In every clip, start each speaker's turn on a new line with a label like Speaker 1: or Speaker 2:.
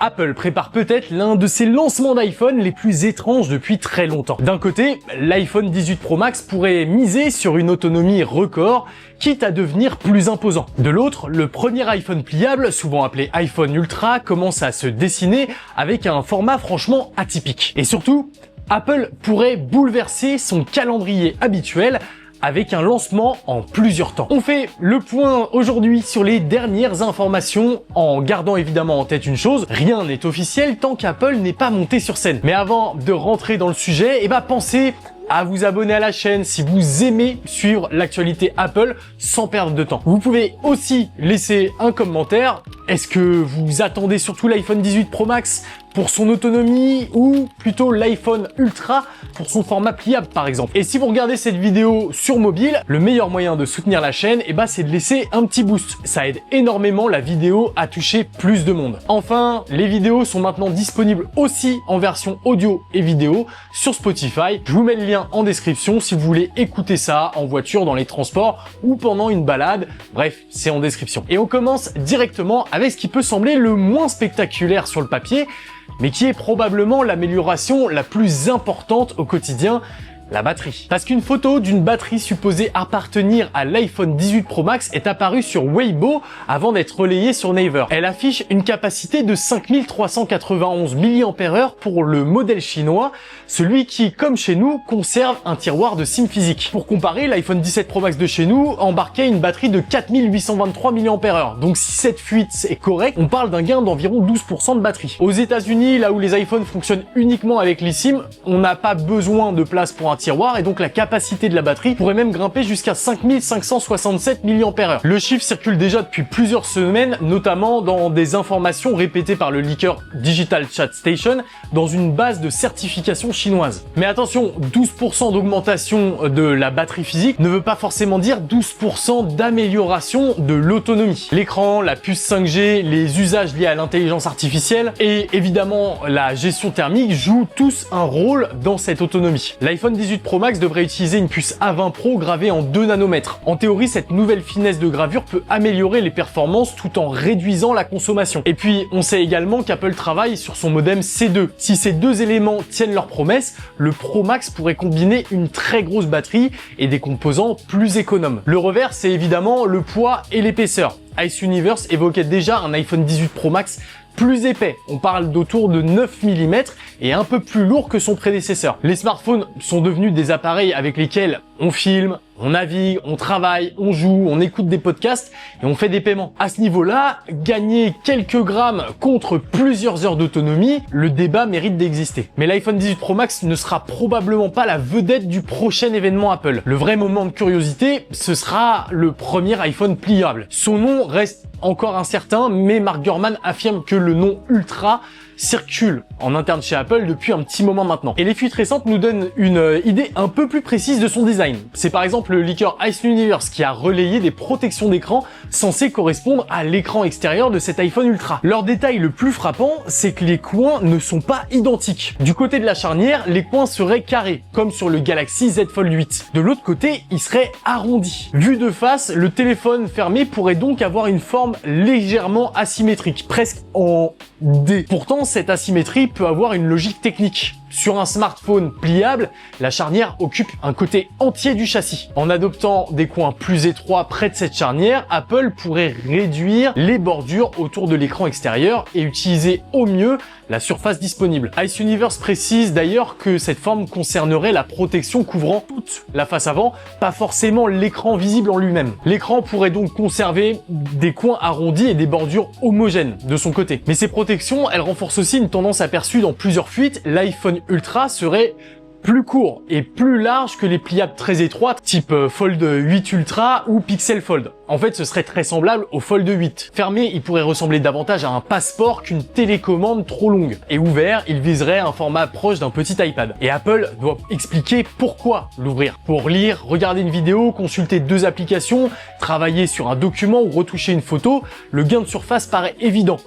Speaker 1: Apple prépare peut-être l'un de ses lancements d'iPhone les plus étranges depuis très longtemps. D'un côté, l'iPhone 18 Pro Max pourrait miser sur une autonomie record, quitte à devenir plus imposant. De l'autre, le premier iPhone pliable, souvent appelé iPhone Ultra, commence à se dessiner avec un format franchement atypique. Et surtout, Apple pourrait bouleverser son calendrier habituel avec un lancement en plusieurs temps. On fait le point aujourd'hui sur les dernières informations en gardant évidemment en tête une chose, rien n'est officiel tant qu'Apple n'est pas monté sur scène. Mais avant de rentrer dans le sujet, pensez à vous abonner à la chaîne si vous aimez suivre l'actualité Apple sans perdre de temps. Vous pouvez aussi laisser un commentaire. Est-ce que vous attendez surtout l'iPhone 18 Pro Max pour son autonomie ou plutôt l'iPhone Ultra pour son format pliable par exemple? Et si vous regardez cette vidéo sur mobile, le meilleur moyen de soutenir la chaîne, c'est de laisser un petit boost. Ça aide énormément la vidéo à toucher plus de monde. Enfin, les vidéos sont maintenant disponibles aussi en version audio et vidéo sur Spotify. Je vous mets le lien en description si vous voulez écouter ça en voiture, dans les transports ou pendant une balade. Bref, c'est en description. Et on commence directement avec ce qui peut sembler le moins spectaculaire sur le papier, mais qui est probablement l'amélioration la plus importante au quotidien, la batterie. Parce qu'une photo d'une batterie supposée appartenir à l'iPhone 18 Pro Max est apparue sur Weibo avant d'être relayée sur Naver. Elle affiche une capacité de 5391 mAh pour le modèle chinois, celui qui, comme chez nous, conserve un tiroir de SIM physique. Pour comparer, l'iPhone 17 Pro Max de chez nous embarquait une batterie de 4823 mAh. Donc si cette fuite est correcte, on parle d'un gain d'environ 12% de batterie. Aux États-Unis, là où les iPhones fonctionnent uniquement avec l'eSIM, on n'a pas besoin de place pour un tiroir et donc la capacité de la batterie pourrait même grimper jusqu'à 5567 mAh. Le chiffre circule déjà depuis plusieurs semaines, notamment dans des informations répétées par le leaker Digital Chat Station dans une base de certification chinoise. Mais attention, 12% d'augmentation de la batterie physique ne veut pas forcément dire 12% d'amélioration de l'autonomie. L'écran, la puce 5G, les usages liés à l'intelligence artificielle et évidemment la gestion thermique jouent tous un rôle dans cette autonomie. L'iPhone 18 Pro Max devrait utiliser une puce A20 Pro gravée en 2 nanomètres. En théorie, cette nouvelle finesse de gravure peut améliorer les performances tout en réduisant la consommation. Et puis, on sait également qu'Apple travaille sur son modem C2. Si ces deux éléments tiennent leurs promesses, le Pro Max pourrait combiner une très grosse batterie et des composants plus économes. Le revers, c'est évidemment le poids et l'épaisseur. Ice Universe évoquait déjà un iPhone 18 Pro Max plus épais. On parle d'autour de 9 mm et un peu plus lourd que son prédécesseur. Les smartphones sont devenus des appareils avec lesquels on filme, on navigue, on travaille, on joue, on écoute des podcasts et on fait des paiements. À ce niveau-là, gagner quelques grammes contre plusieurs heures d'autonomie, le débat mérite d'exister. Mais l'iPhone 18 Pro Max ne sera probablement pas la vedette du prochain événement Apple. Le vrai moment de curiosité, ce sera le premier iPhone pliable. Son nom reste encore incertain, mais Mark Gurman affirme que le nom Ultra circule en interne chez Apple depuis un petit moment maintenant. Et les fuites récentes nous donnent une idée un peu plus précise de son design. C'est par exemple le leaker Ice Universe qui a relayé des protections d'écran censées correspondre à l'écran extérieur de cet iPhone Ultra. Leur détail le plus frappant, c'est que les coins ne sont pas identiques. Du côté de la charnière, les coins seraient carrés, comme sur le Galaxy Z Fold 8. De l'autre côté, ils seraient arrondis. Vu de face, le téléphone fermé pourrait donc avoir une forme légèrement asymétrique, presque en D. Pourtant, cette asymétrie peut avoir une logique technique. Sur un smartphone pliable, la charnière occupe un côté entier du châssis. En adoptant des coins plus étroits près de cette charnière, Apple pourrait réduire les bordures autour de l'écran extérieur et utiliser au mieux la surface disponible. Ice Universe précise d'ailleurs que cette forme concernerait la protection couvrant toute la face avant, pas forcément l'écran visible en lui-même. L'écran pourrait donc conserver des coins arrondis et des bordures homogènes de son côté. Mais ces protections, elles renforcent aussi une tendance aperçue dans plusieurs fuites. L'iPhone Ultra serait plus court et plus large que les pliables très étroites type Fold 8 Ultra ou Pixel Fold. En fait, ce serait très semblable au Fold 8. Fermé, il pourrait ressembler davantage à un passeport qu'une télécommande trop longue. Et ouvert, il viserait un format proche d'un petit iPad. Et Apple doit expliquer pourquoi l'ouvrir. Pour lire, regarder une vidéo, consulter 2 applications, travailler sur un document ou retoucher une photo, le gain de surface paraît évident.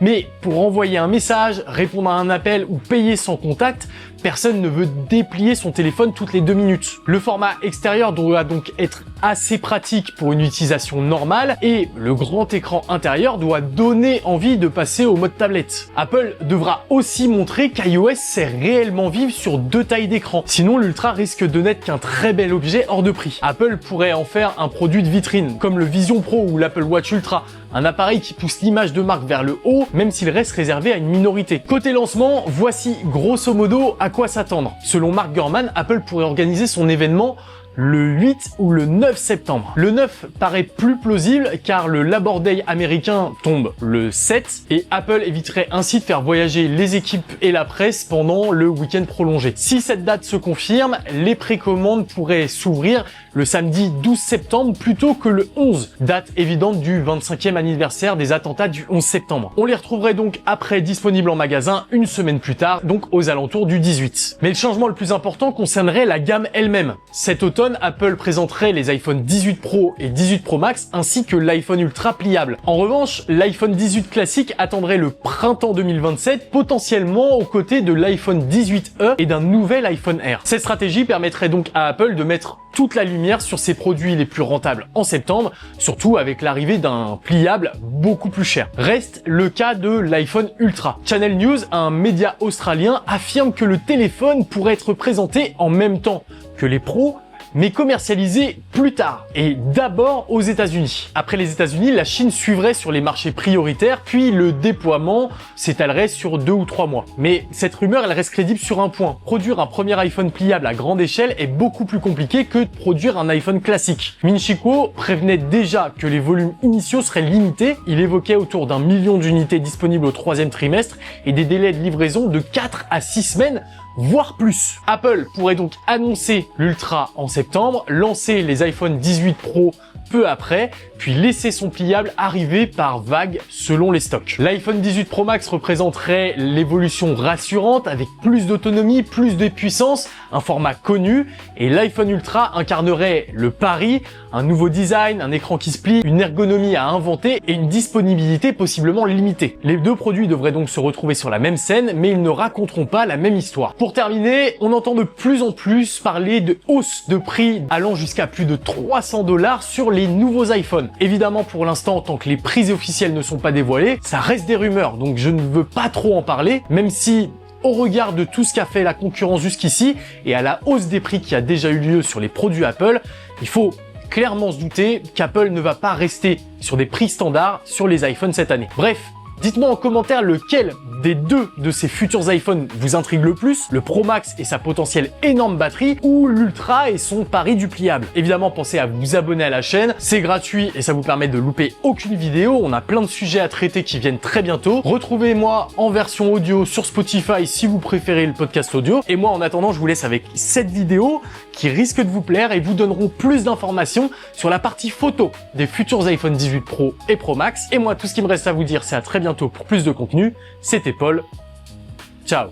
Speaker 1: Mais pour envoyer un message, répondre à un appel ou payer sans contact, personne ne veut déplier son téléphone toutes les 2 minutes. Le format extérieur doit donc être assez pratique pour une utilisation résolution normale et le grand écran intérieur doit donner envie de passer au mode tablette. Apple devra aussi montrer qu'iOS sait réellement vivre sur 2 tailles d'écran, sinon l'Ultra risque de n'être qu'un très bel objet hors de prix. Apple pourrait en faire un produit de vitrine, comme le Vision Pro ou l'Apple Watch Ultra, un appareil qui pousse l'image de marque vers le haut, même s'il reste réservé à une minorité. Côté lancement, voici grosso modo à quoi s'attendre. Selon Mark Gurman, Apple pourrait organiser son événement le 8 ou le 9 septembre. Le 9 paraît plus plausible car le Labor Day américain tombe le 7 et Apple éviterait ainsi de faire voyager les équipes et la presse pendant le week-end prolongé. Si cette date se confirme, les précommandes pourraient s'ouvrir le samedi 12 septembre plutôt que le 11, date évidente du 25e anniversaire des attentats du 11 septembre. On les retrouverait donc après disponibles en magasin une semaine plus tard, donc aux alentours du 18. Mais le changement le plus important concernerait la gamme elle-même. Cet automne, Apple présenterait les iPhone 18 Pro et 18 Pro Max ainsi que l'iPhone Ultra pliable. En revanche, l'iPhone 18 classique attendrait le printemps 2027, potentiellement aux côtés de l'iPhone 18e et d'un nouvel iPhone Air. Cette stratégie permettrait donc à Apple de mettre toute la lumière sur ses produits les plus rentables en septembre, surtout avec l'arrivée d'un pliable beaucoup plus cher. Reste le cas de l'iPhone Ultra. Channel News, un média australien, affirme que le téléphone pourrait être présenté en même temps que les pros, mais commercialisé plus tard, et d'abord aux États-Unis. Après les États-Unis, la Chine suivrait sur les marchés prioritaires, puis le déploiement s'étalerait sur 2 ou 3 mois. Mais cette rumeur, elle reste crédible sur un point. Produire un premier iPhone pliable à grande échelle est beaucoup plus compliqué que de produire un iPhone classique. Min Chi Kuo prévenait déjà que les volumes initiaux seraient limités. Il évoquait autour d'1 million d'unités disponibles au 3e trimestre et des délais de livraison de 4 à 6 semaines, voire plus. Apple pourrait donc annoncer l'Ultra en septembre, lancer les iPhone 18 Pro peu après, puis laisser son pliable arriver par vagues selon les stocks. L'iPhone 18 Pro Max représenterait l'évolution rassurante avec plus d'autonomie, plus de puissance, un format connu, et l'iPhone Ultra incarnerait le pari, un nouveau design, un écran qui se plie, une ergonomie à inventer et une disponibilité possiblement limitée. Les deux produits devraient donc se retrouver sur la même scène, mais ils ne raconteront pas la même histoire. Pour terminer, on entend de plus en plus parler de hausse de prix allant jusqu'à plus de 300 $ sur les nouveaux iPhones. Évidemment, pour l'instant, tant que les prix officiels ne sont pas dévoilés, ça reste des rumeurs, donc je ne veux pas trop en parler, même si au regard de tout ce qu'a fait la concurrence jusqu'ici et à la hausse des prix qui a déjà eu lieu sur les produits Apple, il faut clairement se douter qu'Apple ne va pas rester sur des prix standards sur les iPhones cette année. Bref, dites-moi en commentaire lequel des deux de ces futurs iPhones vous intrigue le plus, le Pro Max et sa potentielle énorme batterie, ou l'Ultra et son pari du pliable. Évidemment, pensez à vous abonner à la chaîne, c'est gratuit et ça vous permet de louper aucune vidéo. On a plein de sujets à traiter qui viennent très bientôt. Retrouvez-moi en version audio sur Spotify si vous préférez le podcast audio. Et moi, en attendant, je vous laisse avec cette vidéo qui risque de vous plaire et vous donneront plus d'informations sur la partie photo des futurs iPhone 18 Pro et Pro Max. Et moi, tout ce qui me reste à vous dire, c'est à très bientôt pour plus de contenu. C'était Paul,